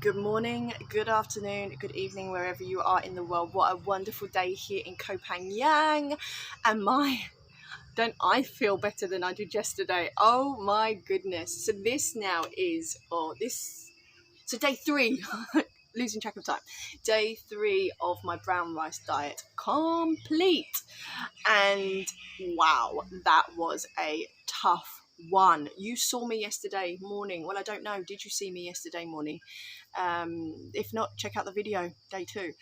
Good morning, good afternoon, good evening, wherever you are in the world. What a wonderful day here in Koh Phangan. And don't I feel better than I did yesterday? Oh my goodness. So this now is, so day 3, losing track of time. Day 3 of my brown rice diet complete. And wow, that was a tough one. You saw me yesterday morning. Well, I don't know. Did you see me yesterday morning? If not, check out the video, day 2.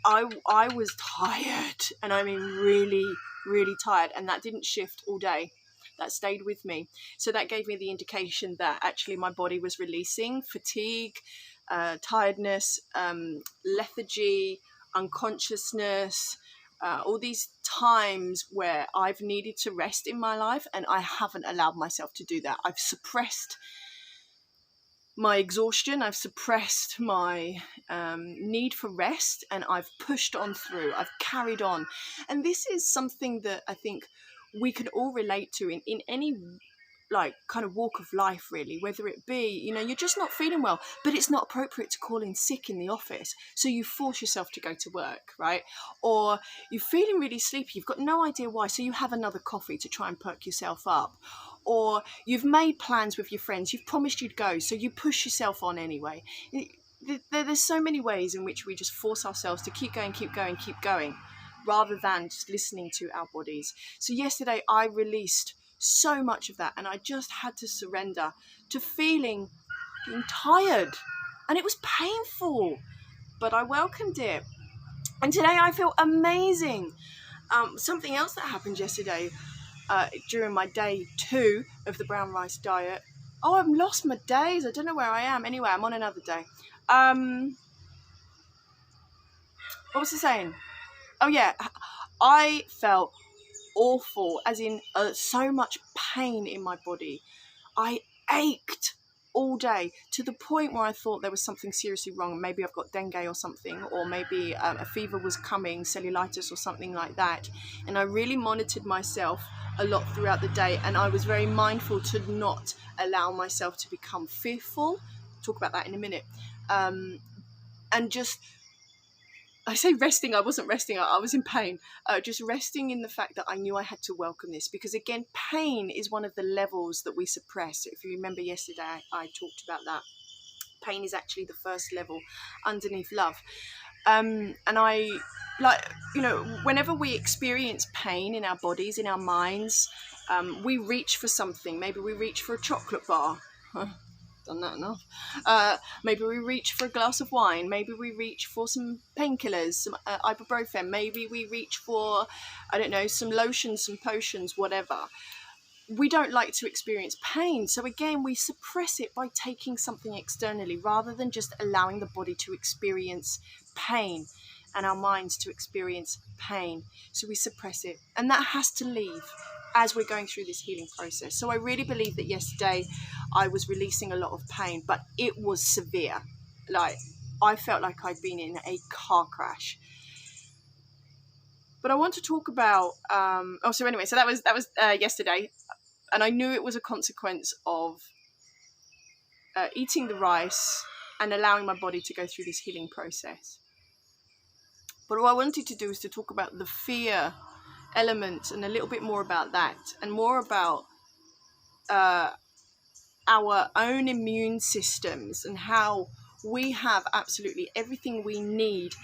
I was tired, and I mean really tired, and that didn't shift all day. That stayed with me. So that gave me the indication that actually my body was releasing fatigue, tiredness, lethargy, unconsciousness, all these times where I've needed to rest in my life, and I haven't allowed myself to do that. I've suppressed my exhaustion, I've suppressed my need for rest, and I've pushed on through, I've carried on. And this is something that I think we can all relate to in any kind of walk of life, really, whether it be, you're just not feeling well, but it's not appropriate to call in sick in the office, so you force yourself to go to work, right? Or you're feeling really sleepy, you've got no idea why, so you have another coffee to try and perk yourself up. Or you've made plans with your friends, you've promised you'd go, so you push yourself on anyway. There's so many ways in which we just force ourselves to keep going, rather than just listening to our bodies. So yesterday I released so much of that, and I just had to surrender to being tired, and it was painful, but I welcomed it. And today I feel amazing. Something else that happened yesterday, during my day 2 of the brown rice diet. Oh, I've lost my days. I don't know where I am. Anyway, I'm on another day. What was I saying? Oh yeah, I felt awful, as in so much pain in my body. I ached all day, to the point where I thought there was something seriously wrong. Maybe I've got dengue or something, or maybe a fever was coming, cellulitis or something like that. And I really monitored myself a lot throughout the day, and I was very mindful to not allow myself to become fearful. I'll talk about that in a minute. And just, I say resting, I wasn't resting, I was in pain. Just resting in the fact that I knew I had to welcome this, because again, pain is one of the levels that we suppress. If you remember yesterday, I talked about that. Pain is actually the first level underneath love. And whenever we experience pain in our bodies, in our minds, we reach for something. Maybe we reach for a chocolate bar. Done that enough. Maybe we reach for a glass of wine. Maybe we reach for some painkillers, some ibuprofen. Maybe we reach for, I don't know, some lotions, some potions, whatever. We don't like to experience pain, so again, we suppress it by taking something externally, rather than just allowing the body to experience pain and our minds to experience pain. So we suppress it, and that has to leave as we're going through this healing process. So I really believe that yesterday I was releasing a lot of pain, but it was severe. I felt like I'd been in a car crash. But I want to talk about so that was yesterday, and I knew it was a consequence of eating the rice and allowing my body to go through this healing process. But what I wanted to do is to talk about the fear element, and a little bit more about that, and more about our own immune systems, and how we have absolutely everything we need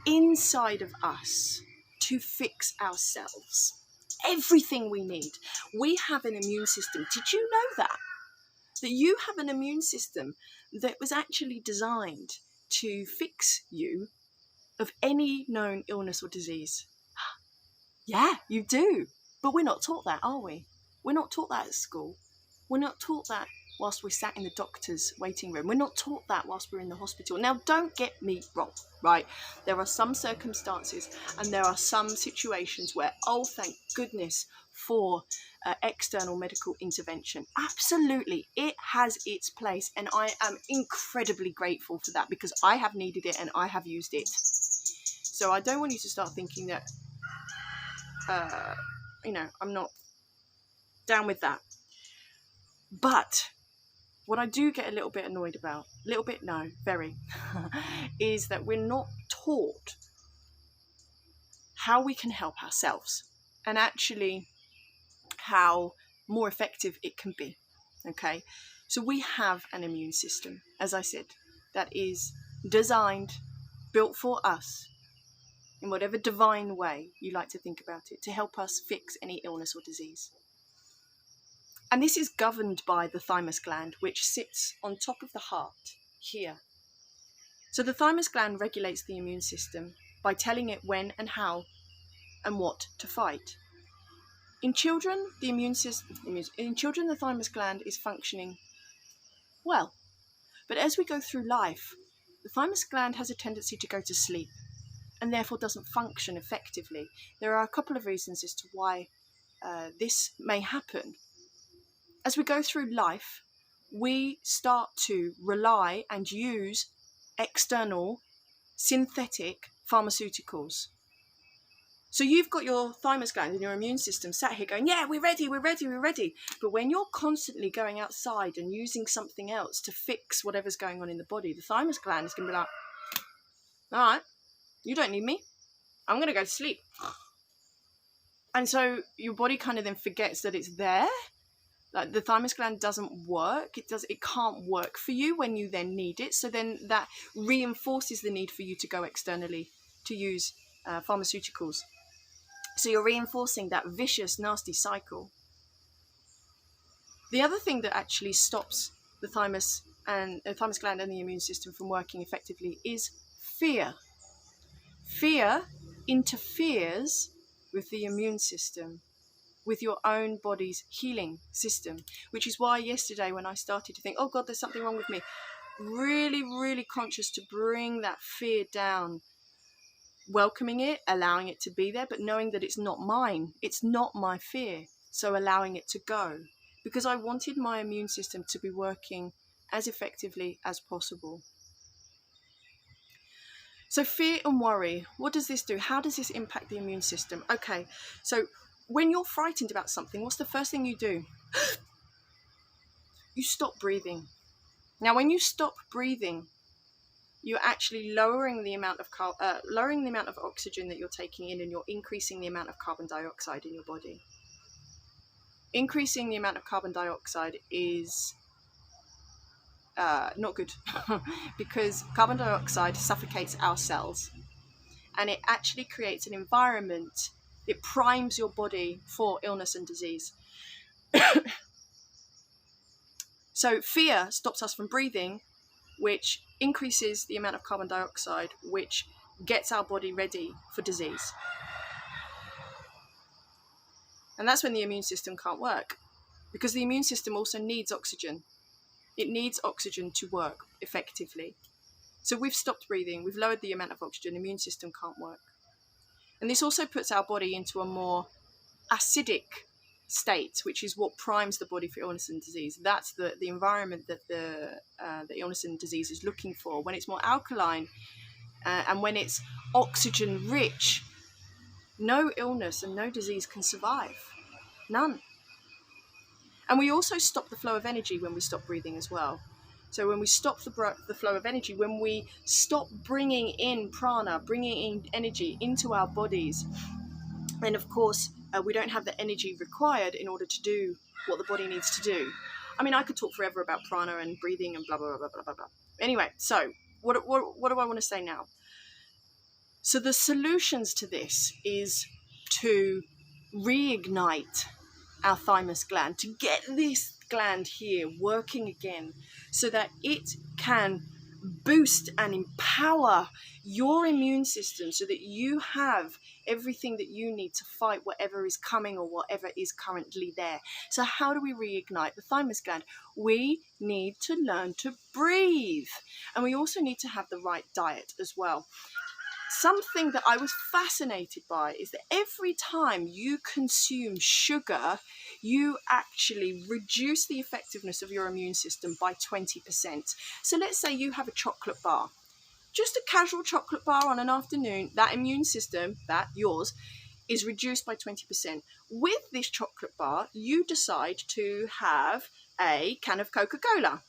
inside of us to fix ourselves. Everything we need. We have an immune system. Did you know that? That you have an immune system that was actually designed to fix you of any known illness or disease. Yeah, you do. But we're not taught that, are we? We're not taught that at school. We're not taught that whilst we're sat in the doctor's waiting room. We're not taught that whilst we're in the hospital. Now, don't get me wrong, right? There are some circumstances and there are some situations where, oh, thank goodness for external medical intervention. Absolutely, it has its place, and I am incredibly grateful for that, because I have needed it and I have used it. So I don't want you to start thinking that, I'm not down with that. But what I do get a little bit annoyed about, very, is that we're not taught how we can help ourselves and actually how more effective it can be. Okay, so we have an immune system, as I said, that is designed, built for us, in whatever divine way you like to think about it, to help us fix any illness or disease. And this is governed by the thymus gland, which sits on top of the heart here. So the thymus gland regulates the immune system by telling it when and how and what to fight. In children, the thymus gland is functioning well. But as we go through life, the thymus gland has a tendency to go to sleep and therefore doesn't function effectively. There are a couple of reasons as to why this may happen. As we go through life, we start to rely and use external synthetic pharmaceuticals. So you've got your thymus gland and your immune system sat here going, yeah, we're ready. But when you're constantly going outside and using something else to fix whatever's going on in the body, the thymus gland is going to be like, all right, you don't need me. I'm going to go to sleep. And so your body kind of then forgets that it's there. Like the thymus gland doesn't work. It can't work for you when you then need it. So then that reinforces the need for you to go externally to use pharmaceuticals. So you're reinforcing that vicious, nasty cycle. The other thing that actually stops the thymus gland and the immune system from working effectively is fear. Fear interferes with the immune system, with your own body's healing system, which is why yesterday when I started to think, oh God, there's something wrong with me, really, really conscious to bring that fear down, welcoming it, allowing it to be there, but knowing that it's not mine, it's not my fear, so allowing it to go, because I wanted my immune system to be working as effectively as possible. So fear and worry, what does this do? How does this impact the immune system? Okay, so when you're frightened about something, what's the first thing you do? You stop breathing. Now, when you stop breathing, you're actually lowering the amount of oxygen that you're taking in, and you're increasing the amount of carbon dioxide in your body. Increasing the amount of carbon dioxide is not good because carbon dioxide suffocates our cells, and it actually creates an environment. It primes your body for illness and disease. So fear stops us from breathing, which increases the amount of carbon dioxide, which gets our body ready for disease. And that's when the immune system can't work, because the immune system also needs oxygen. It needs oxygen to work effectively. So we've stopped breathing, we've lowered the amount of oxygen, the immune system can't work. And this also puts our body into a more acidic state, which is what primes the body for illness and disease. That's the environment that the illness and disease is looking for. When it's more alkaline and when it's oxygen rich, no illness and no disease can survive. None. And we also stop the flow of energy when we stop breathing as well. So when we stop the flow of energy, when we stop bringing in prana, bringing in energy into our bodies, then of course we don't have the energy required in order to do what the body needs to do. I mean, I could talk forever about prana and breathing and blah, blah, blah, blah, blah, blah. Anyway, so what do I want to say now? So the solutions to this is to reignite our thymus gland, to get this gland here working again so that it can boost and empower your immune system so that you have everything that you need to fight whatever is coming or whatever is currently there. So how do we reignite the thymus gland? We need to learn to breathe, and we also need to have the right diet as well. Something that I was fascinated by is that every time you consume sugar, you actually reduce the effectiveness of your immune system by 20%. So let's say you have a chocolate bar, just a casual chocolate bar on an afternoon, that immune system, that yours, is reduced by 20%. With this chocolate bar, you decide to have a can of Coca-Cola.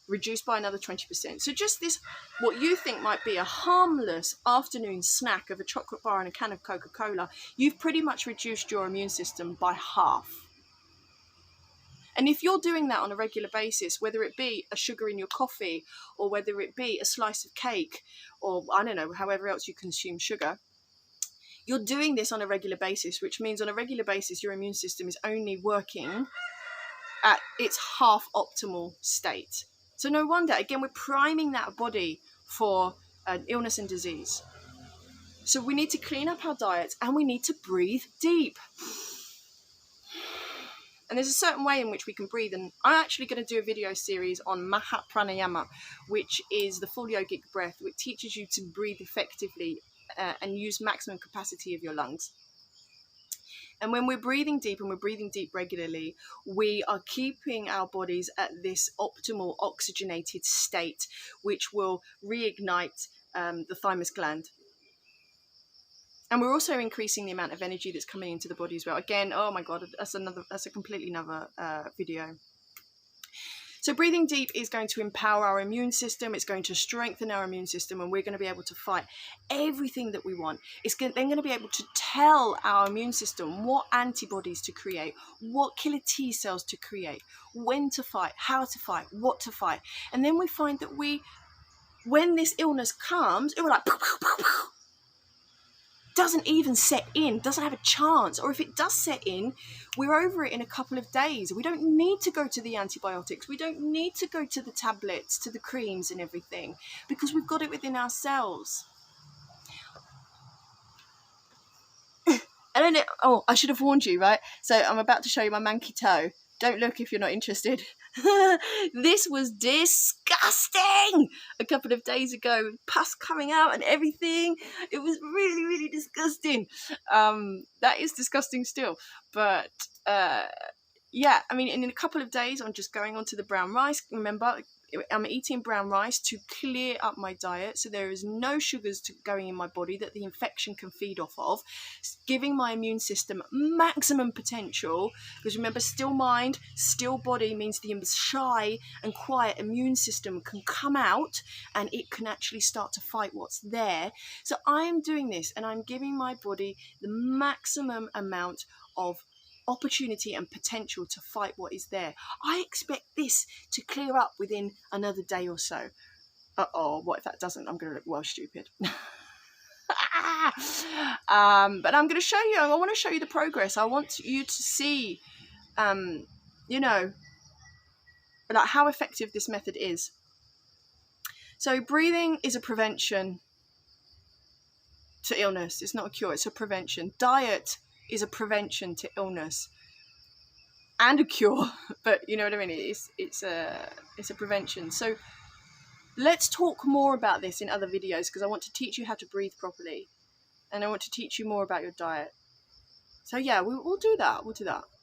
reduced by another 20%. So just this, what you think might be a harmless afternoon snack of a chocolate bar and a can of Coca-Cola, you've pretty much reduced your immune system by half. And if you're doing that on a regular basis, whether it be a sugar in your coffee, or whether it be a slice of cake, or I don't know, however else you consume sugar, you're doing this on a regular basis, which means on a regular basis, your immune system is only working at its half optimal state. So no wonder, again, we're priming that body for illness and disease. So we need to clean up our diets, and we need to breathe deep. And there's a certain way in which we can breathe. And I'm actually going to do a video series on Mahat Pranayama, which is the full yogic breath, which teaches you to breathe effectively and use maximum capacity of your lungs. And when we're breathing deep, and we're breathing deep regularly, we are keeping our bodies at this optimal oxygenated state, which will reignite the thymus gland. And we're also increasing the amount of energy that's coming into the body as well. Again, oh my God, that's a completely another video. So breathing deep is going to empower our immune system. It's going to strengthen our immune system, and we're going to be able to fight everything that we want. It's then going to be able to tell our immune system what antibodies to create, what killer T cells to create, when to fight, how to fight, what to fight. And then we find that when this illness comes, we're like, doesn't even set in, doesn't have a chance. Or if it does set in, we're over it in a couple of days. We don't need to go to the antibiotics. We don't need to go to the tablets, to the creams and everything, because we've got it within ourselves. And then I should have warned you, right? So I'm about to show you my manky toe. Don't look if you're not interested. This was disgusting a couple of days ago, pus coming out and everything. It was really, really disgusting. That is disgusting still, but yeah, I mean, in a couple of days I'm just going on to the brown rice. Remember, I'm eating brown rice to clear up my diet, so there is no sugars going in my body that the infection can feed off of, giving my immune system maximum potential. Because remember, still mind, still body means the shy and quiet immune system can come out, and it can actually start to fight what's there. So I am doing this, and I'm giving my body the maximum amount of opportunity and potential to fight what is there. I expect this to clear up within another day or so. What if that doesn't? I'm going to look well stupid. But I'm going to show you, I want to show you the progress. I want you to see, you know, like how effective this method is. So breathing is a prevention to illness. It's not a cure, it's a prevention. Diet is a prevention to illness and a cure, but you know what I mean, it's a prevention. So let's talk more about this in other videos, because I want to teach you how to breathe properly, and I want to teach you more about your diet. So yeah, we'll do that.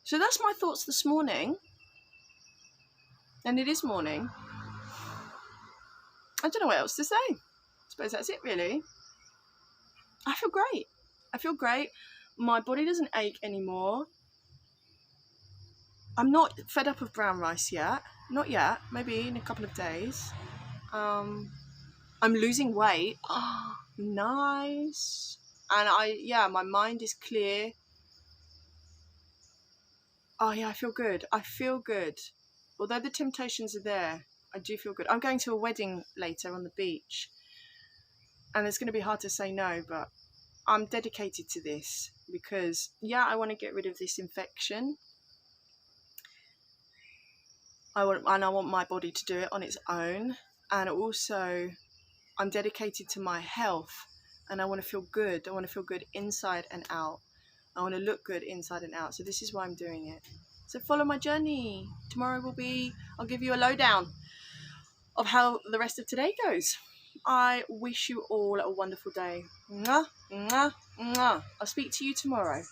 So that's my thoughts this morning, and it is morning. I don't know what else to say. I suppose that's it, really. I feel great. My body doesn't ache anymore. I'm not fed up of brown rice yet. Not yet. Maybe in a couple of days. I'm losing weight. Oh, nice. And my mind is clear. Oh yeah, I feel good. Although the temptations are there, I do feel good. I'm going to a wedding later on the beach, and it's going to be hard to say no, but I'm dedicated to this because, I want to get rid of this infection. I want my body to do it on its own. And also, I'm dedicated to my health, and I want to feel good. I want to feel good inside and out. I want to look good inside and out. So this is why I'm doing it. So follow my journey. Tomorrow I'll give you a lowdown of how the rest of today goes. I wish you all a wonderful day. Mwah, mwah, mwah. I'll speak to you tomorrow.